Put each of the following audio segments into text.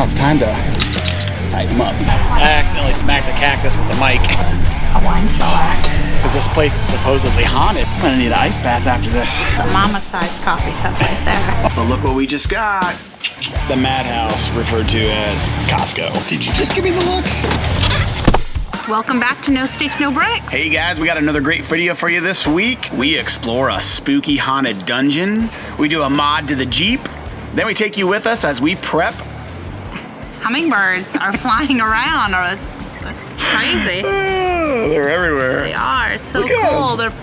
Now it's time to tighten them up. I accidentally smacked the cactus with the mic. A wine cellar. Because this place is supposedly haunted. I'm gonna need an ice bath after this. It's a mama-sized coffee cup right there. But look what we just got. The madhouse, referred to as Costco. Did you just give me the look? Welcome back to No Sticks, No Bricks. Hey guys, we got another great video for you this week. We explore a spooky haunted dungeon. We do a mod to the Jeep. Then we take you with us as we prep. Hummingbirds are flying around. That's crazy. Oh, they're everywhere. They are. It's so cool. They're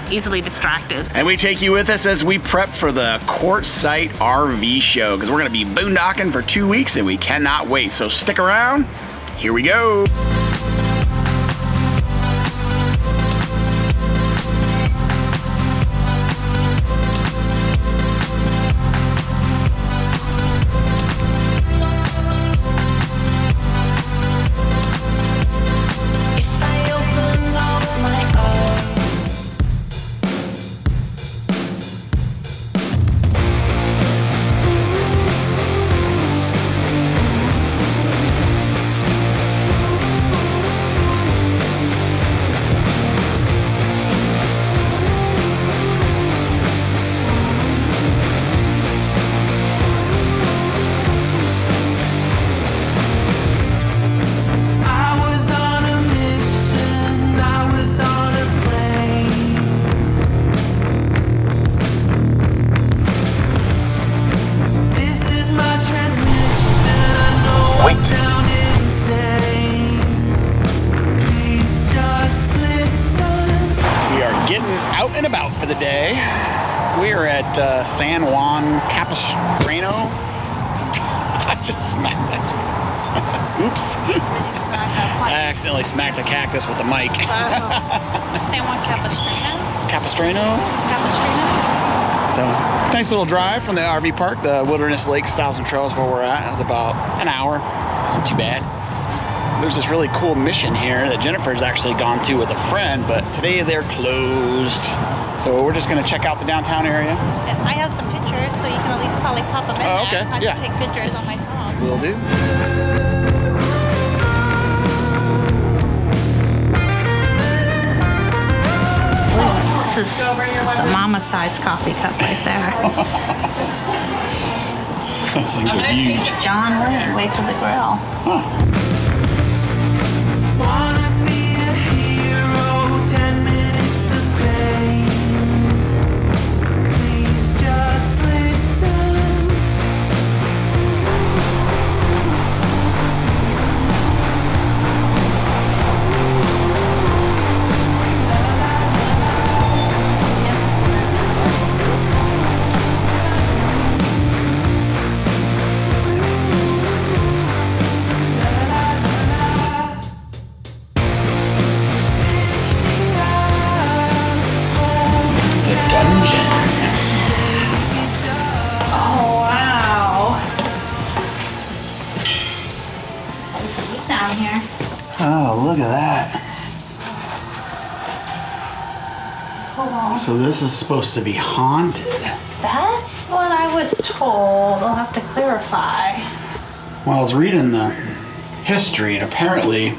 easily distracted. And we take you with us as we prep for the Quartzsite RV show, because we're going to be boondocking for 2 weeks and we cannot wait. So stick around. Here we go. And about for the day. We are at San Juan Capistrano. I just smacked that. Oops. I accidentally smacked a cactus with the mic. San Juan Capistrano? Capistrano? Capistrano? So, nice little drive from the RV park, the Wilderness Lakes Styles and Trails where we're at. It was about an hour. Wasn't too bad. There's this really cool mission here that Jennifer's actually gone to with a friend, but today they're closed. So we're just gonna check out the downtown area. I have some pictures, so you can at least probably pop them in there. Okay, I can take pictures on my phone. Will do. This is a mama-sized coffee cup right there. Those things are huge. John Wayne, Way to the Grill. Huh. Oh, look at that. Cool. So this is supposed to be haunted. That's what I was told. I'll have to clarify. Well, I was reading the history, and apparently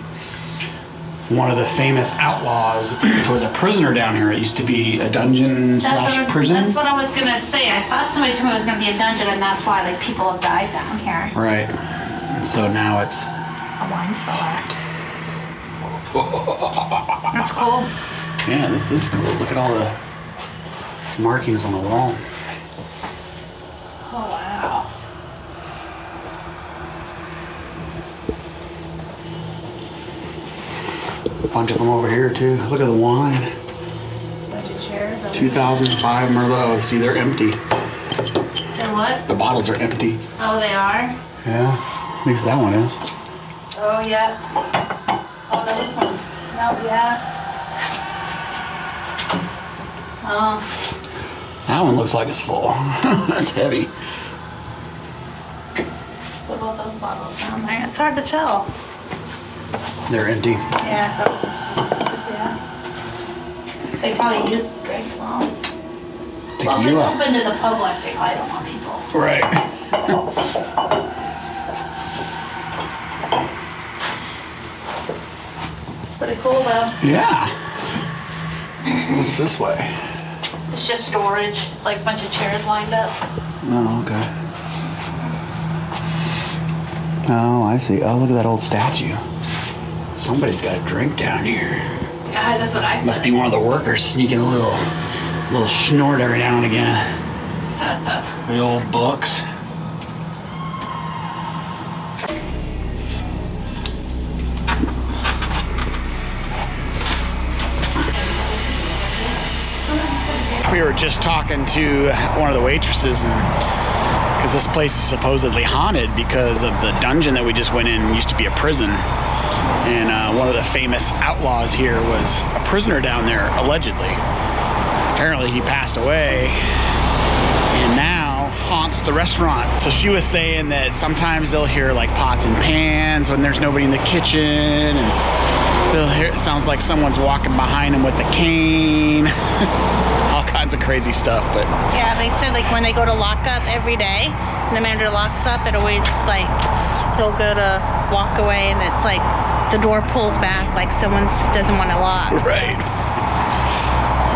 one of the famous outlaws was a prisoner down here. It used to be a dungeon slash prison. That's what I was going to say. I thought somebody told me it was going to be a dungeon, and that's why like people have died down here. Right. And so now it's a wine cellar. That's cool. Yeah, this is cool. Look at all the markings on the wall. Oh, wow. A bunch of them over here, too. Look at the wine. A bunch of chairs. 2005 Merlot. See, they're empty. They're what? The bottles are empty. Oh, they are? Yeah. At least that one is. Oh, yeah. Oh, no, this one's not yet. Oh. That one looks like it's full. That's heavy. What about those bottles down there? It's hard to tell. They're empty. Yeah, so, yeah. They probably used the drink well. Tequila. Well, if it's open to the public, they probably don't want people. Right. Pretty cool though. Yeah. What's this way? It's just storage, like a bunch of chairs lined up. Oh, okay. Oh, I see. Oh, look at that old statue. Somebody's got a drink down here. Yeah, that's what I said. Must be one of the workers sneaking a little snort every now and again. The old books. We were just talking to one of the waitresses, and because this place is supposedly haunted because of the dungeon that we just went in used to be a prison, and one of the famous outlaws here was a prisoner down there, allegedly. Apparently he passed away and now haunts the restaurant. So she was saying that sometimes they'll hear like pots and pans when there's nobody in the kitchen, and they'll hear, it sounds like someone's walking behind them with a cane. All kinds of crazy stuff. But yeah, they said like when they go to lock up every day, and the manager locks up, it always like he'll go to walk away and it's like the door pulls back like someone doesn't want to lock. Right.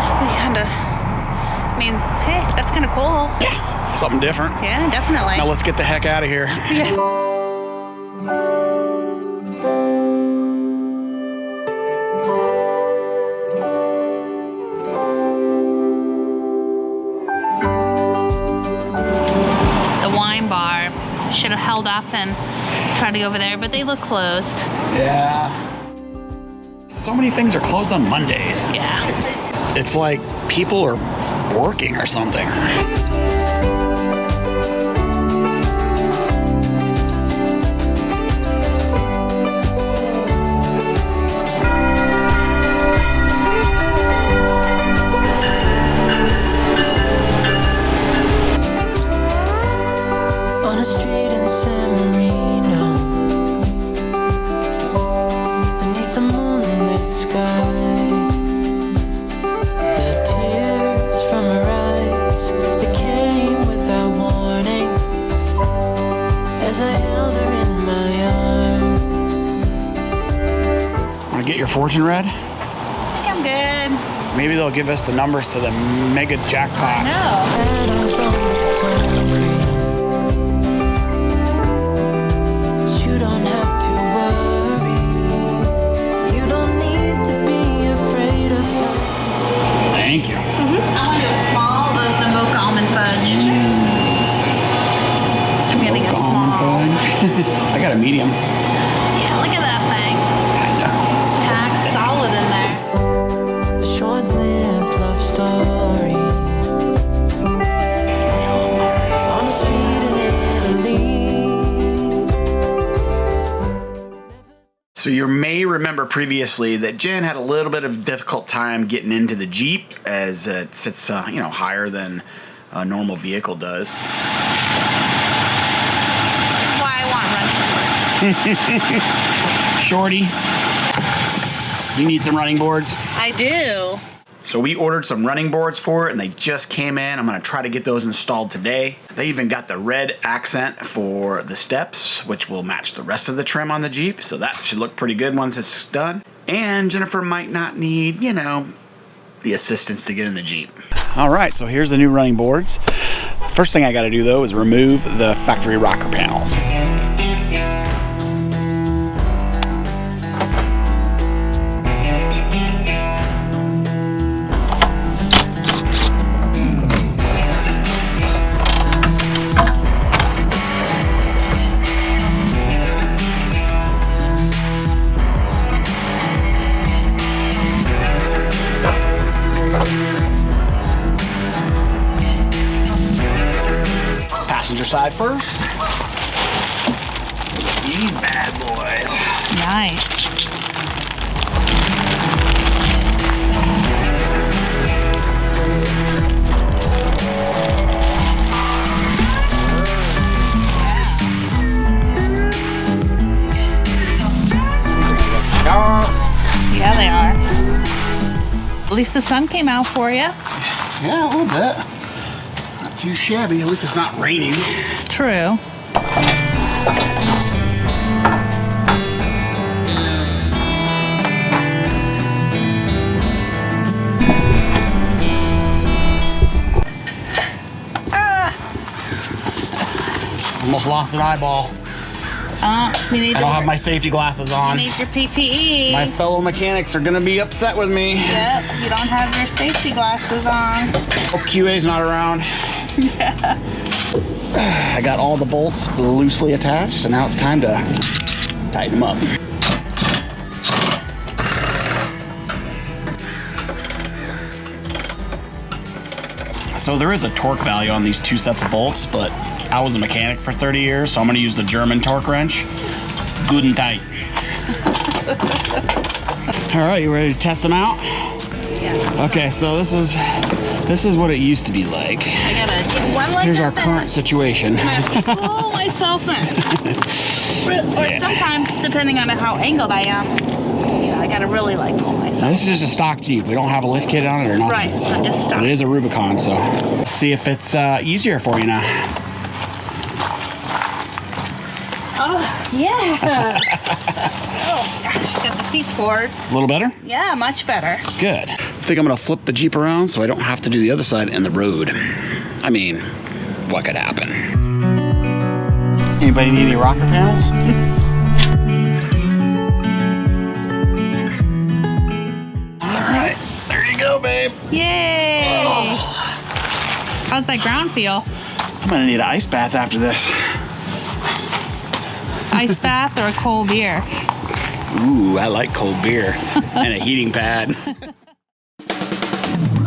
So we kind of, I mean, hey, that's kind of cool. Yeah, something different. Yeah, definitely. Now let's get the heck out of here. Yeah. Should have held off and tried to go over there, but they look closed. Yeah. So many things are closed on Mondays. Yeah. It's like people are working or something. Get your fortune read? I think I'm good. Maybe they'll give us the numbers to the mega jackpot. No. You don't have to worry. You don't need to be afraid of her. Thank you. I want to do a small of the mocha almond fudge. I'm getting a small. I got a medium. Yeah, look at that thing. Packed solid in there. A short-lived love story on a street in Italy. So you may remember previously that Jen had a little bit of a difficult time getting into the Jeep, as it sits, higher than a normal vehicle does. This is why I want running boards. Shorty, you need some running boards? I do. So we ordered some running boards for it, and they just came in. I'm going to try to get those installed today. They even got the red accent for the steps, which will match the rest of the trim on the Jeep. So that should look pretty good once it's done. And Jennifer might not need, the assistance to get in the Jeep. All right, so here's the new running boards. First thing I got to do, though, is remove the factory rocker panels. Passenger side first. These bad boys. Nice. Yeah, they are. At least the sun came out for you. Yeah, a little bit. Not too shabby. At least it's not raining. True. Almost lost an eyeball. You need I don't have my safety glasses on. You need your PPE. My fellow mechanics are gonna be upset with me. Yep, you don't have your safety glasses on. Oh, QA's not around. Yeah. I got all the bolts loosely attached, so now it's time to tighten them up. So there is a torque value on these two sets of bolts, but I was a mechanic for 30 years, so I'm gonna use the German torque wrench. Good and tight. All right, you ready to test them out? Yeah. Okay, so this is what it used to be like. I gotta take one leg Here's our up in, current situation. and I have to pull myself in. Or sometimes, depending on how angled I am, I gotta really like pull myself. Now, this is just a stock Jeep. We don't have a lift kit on it or nothing. Right, so just stop. It is a Rubicon, so let's see if it's easier for you now. Oh, yeah. Oh, gosh, got the seats forward. A little better? Yeah, much better. Good. I think I'm gonna flip the Jeep around so I don't have to do the other side in the road. I mean, what could happen? Anybody need any rocker panels? All right, there you go, babe. Yay! Oh. How's that ground feel? I'm gonna need an ice bath after this. Ice bath or a cold beer? Ooh, I like cold beer and a heating pad.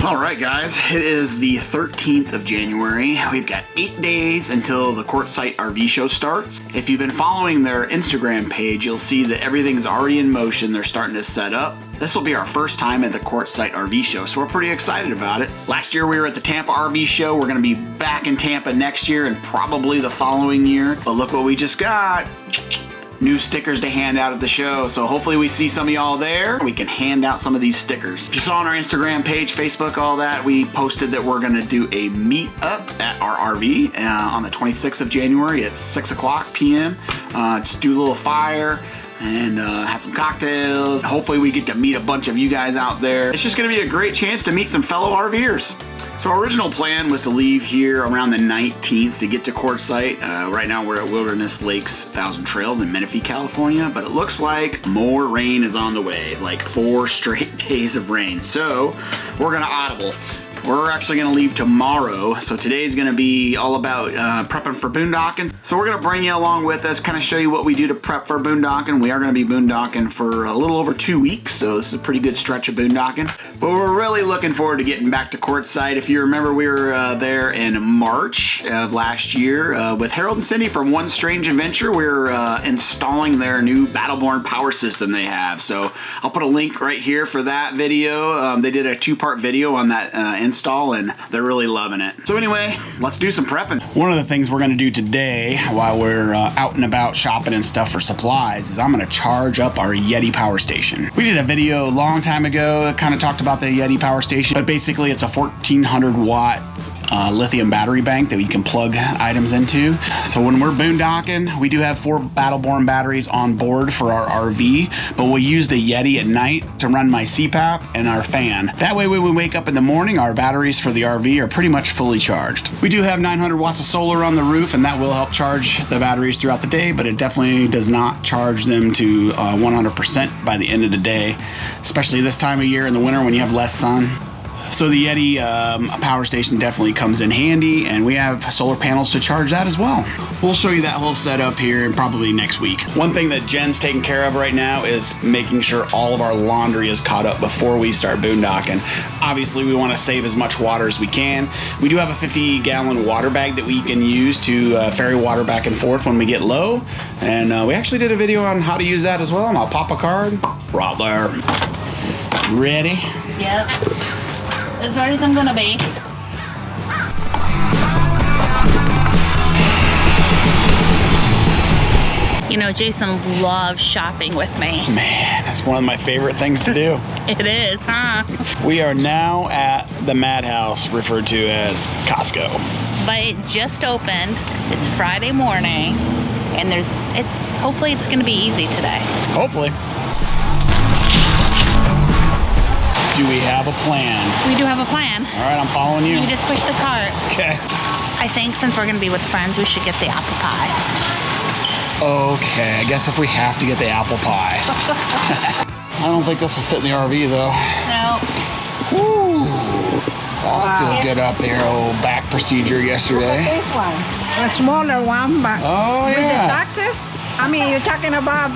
All right, guys, it is the 13th of January. We've got 8 days until the Quartzsite RV show starts. If you've been following their Instagram page, you'll see that everything's already in motion. They're starting to set up. This will be our first time at the Quartzsite RV show, so we're pretty excited about it. Last year we were at the Tampa RV show. We're gonna be back in Tampa next year and probably the following year. But look what we just got. New stickers to hand out at the show, so hopefully we see some of y'all there. We can hand out some of these stickers. If you saw on our Instagram page, Facebook, all that, we posted that we're gonna do a meet up at our RV on the 26th of January at 6 o'clock p.m. Just do a little fire and have some cocktails. Hopefully we get to meet a bunch of you guys out there. It's just gonna be a great chance to meet some fellow RVers. So our original plan was to leave here around the 19th to get to Quartzsite. Right now we're at Wilderness Lakes 1,000 Trails in Menifee, California, but it looks like more rain is on the way, like 4 straight days of rain. So we're gonna audible. We're actually gonna leave tomorrow, so today's gonna be all about prepping for boondocking. So we're gonna bring you along with us, kind of show you what we do to prep for boondocking. We are gonna be boondocking for a little over 2 weeks, so this is a pretty good stretch of boondocking. But we're really looking forward to getting back to Quartzsite. If you remember, we were there in March of last year with Harold and Cindy from One Strange Adventure. We're installing their new Battleborn power system they have. So I'll put a link right here for that video. They did a 2-part video on that install and they're really loving it. So anyway, let's do some prepping. One of the things we're gonna do today while we're out and about shopping and stuff for supplies is I'm gonna charge up our Yeti power station. We did a video a long time ago that kind of talked about the Yeti power station, but basically it's a 1400 watt lithium battery bank that we can plug items into. So when we're boondocking, we do have 4 Battleborn batteries on board for our RV, but we'll use the Yeti at night to run my CPAP and our fan. That way when we wake up in the morning, our batteries for the RV are pretty much fully charged. We do have 900 watts of solar on the roof, and that will help charge the batteries throughout the day, but it definitely does not charge them to 100% by the end of the day, especially this time of year in the winter when you have less sun. So the Yeti power station definitely comes in handy, and we have solar panels to charge that as well. We'll show you that whole setup here probably next week. One thing that Jen's taking care of right now is making sure all of our laundry is caught up before we start boondocking. Obviously, we want to save as much water as we can. We do have a 50-gallon water bag that we can use to ferry water back and forth when we get low, and we actually did a video on how to use that as well, and I'll pop a card right there. Ready? Yep. As ready as I'm gonna be. You know, Jason loves shopping with me. Man, that's one of my favorite things to do. It is, huh? We are now at the Madhouse, referred to as Costco. But it just opened. It's Friday morning, and hopefully it's gonna be easy today. Hopefully. Do we have a plan? We do have a plan. All right, I'm following you. You just push the cart. Okay. I think since we're gonna be with friends, we should get the apple pie. Okay, I guess if we have to get the apple pie. I don't think this will fit in the RV though. No. Woo! That feels good out there. Old back procedure yesterday. This one, a smaller one, but Oh with the yeah. taxes, I mean, you're talking about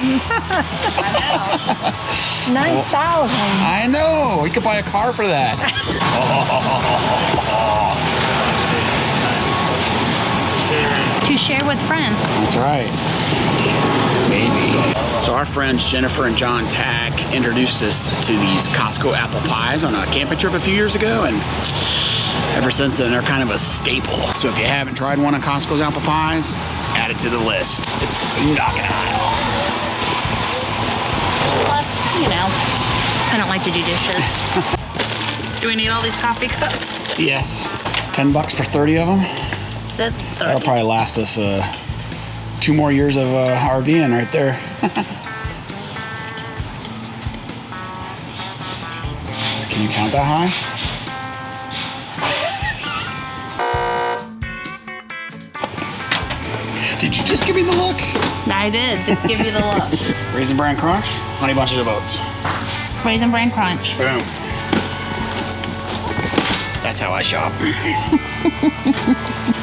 9,000. I know. We could buy a car for that. To share with friends. That's right. Maybe. So our friends Jennifer and John Tack introduced us to these Costco apple pies on a camping trip a few years ago, and ever since then they're kind of a staple. So if you haven't tried one of Costco's apple pies, add it to the list. It's the Boondocking aisle. Plus, you know, I don't like to do dishes. Do we need all these coffee cups? Yes. $10 for 30 of them. Sit That'll probably last us 2 more years of RVing right there. Can you count that high? Did you just give me the look? I did. Just give you the look. Raisin Bran Crunch, Honey Bunches of Oats. Raisin Bran Crunch. Boom. That's how I shop.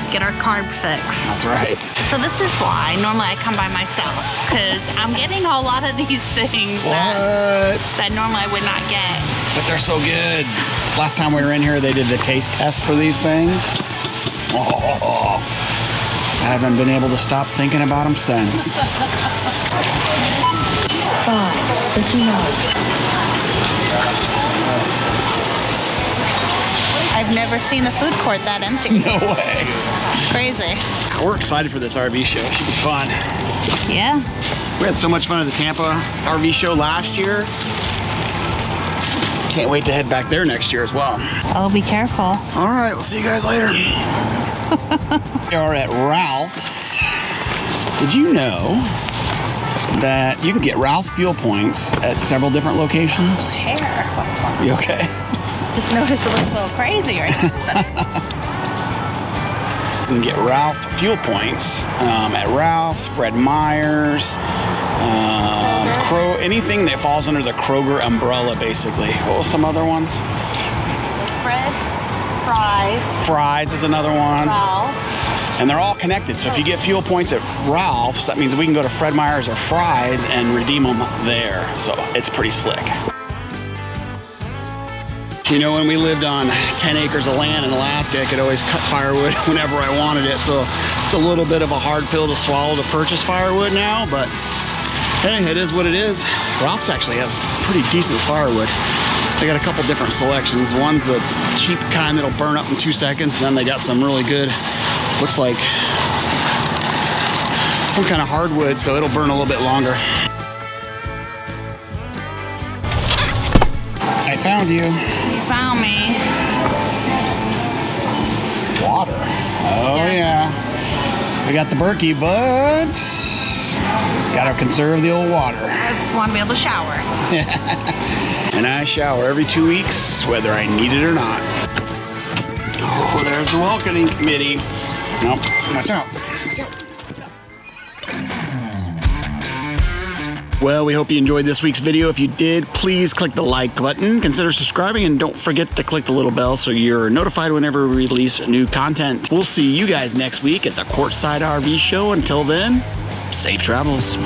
Get our carb fix. That's right. So this is why normally I come by myself, because I'm getting a lot of these things that normally I would not get. But they're so good. Last time we were in here, they did the taste test for these things. Oh, I haven't been able to stop thinking about them since. I've never seen the food court that empty. No way. It's crazy. We're excited for this RV show. It should be fun. Yeah. We had so much fun at the Tampa RV show last year. Can't wait to head back there next year as well. Oh, be careful. All right, we'll see you guys later. We are at Ralph's. Did you know that you can get Ralph's fuel points at several different locations? Hair. You okay? Just noticed it looks a little crazy right now. You can get Ralph fuel points at Ralph's, Fred Meyer's, anything that falls under the Kroger umbrella, basically. What was some other ones? Fred, Fry's, Fry's is another one. Ralph. And they're all connected. So if you get fuel points at Ralph's, that means we can go to Fred Meyer's or Fry's and redeem them there. So it's pretty slick. You know, when we lived on 10 acres of land in Alaska, I could always cut firewood whenever I wanted it. So it's a little bit of a hard pill to swallow to purchase firewood now, but hey, it is what it is. Ralph's actually has pretty decent firewood. They got a couple different selections. One's the cheap kind that'll burn up in 2 seconds, and then they got some really good, looks like some kind of hardwood, so it'll burn a little bit longer. I found you. You found me. Water. Oh yeah. We got the Berkey, but gotta conserve the old water. I want to be able to shower. And I shower every 2 weeks, whether I need it or not. Oh, there's the welcoming committee. Nope, watch out. Well, we hope you enjoyed this week's video. If you did, please click the like button, consider subscribing, and don't forget to click the little bell so you're notified whenever we release new content. We'll see you guys next week at the Quartzsite RV show. Until then, safe travels.